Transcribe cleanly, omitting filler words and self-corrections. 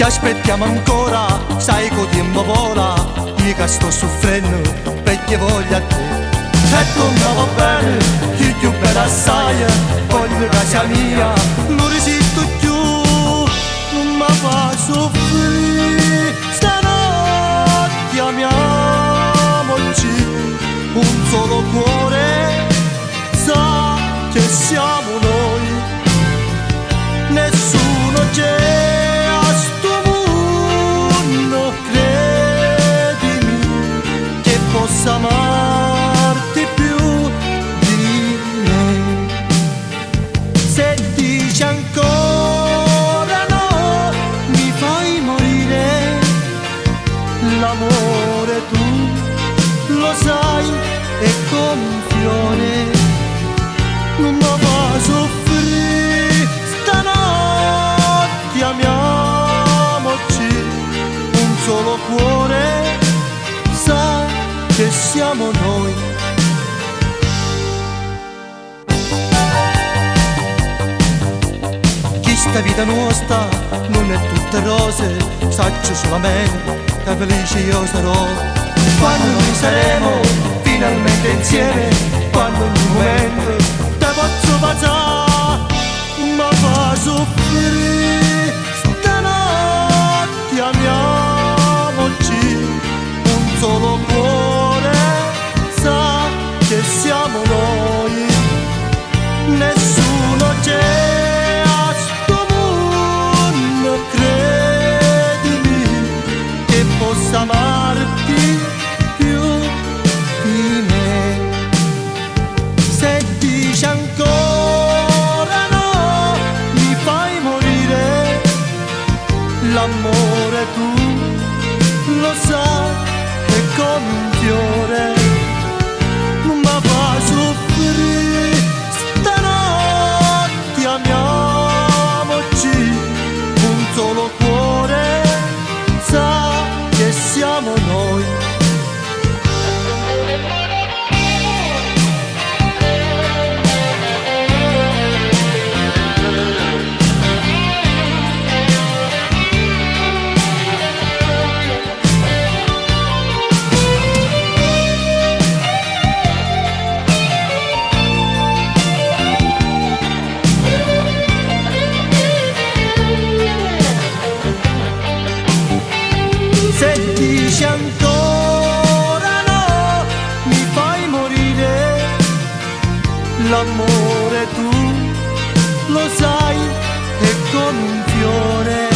aspettiamo ancora, sai che tempo vola, io che sto soffrendo perché voglio a te. E tu mi va bene, io più bella assai, voglio casa mia, non resisto più, non mi fa soffrire, stanotte amiamoci, un solo cuore sa che siamo noi, nessuno c'è a sto mondo, credimi, che possa amarti più di me. Se dici ancora no, mi fai morire, l'amore tu lo sai, è come un fiore, non mi fa soffrire, stanotte amiamoci, un solo cuore sa che siamo noi. Questa vita nostra non è tutta rose, saggio solamente che felice io sarò. Quando noi saremo finalmente insieme, quando un momento te posso passare, ma fa soffrire, stanotte amiamoci, un solo cuore sa che siamo noi, nessuno c'è a sto mondo, credimi, che possa amarti più di me. Se dici ancora no, mi fai morire, l'amore tu lo sai, è come un fiore, non mi fa soffrire, stanotte amiamoci, un solo cuore sa che siamo noi. Se dici ancora no, mi fai morire, l'amore tu lo sai, è come un fiore,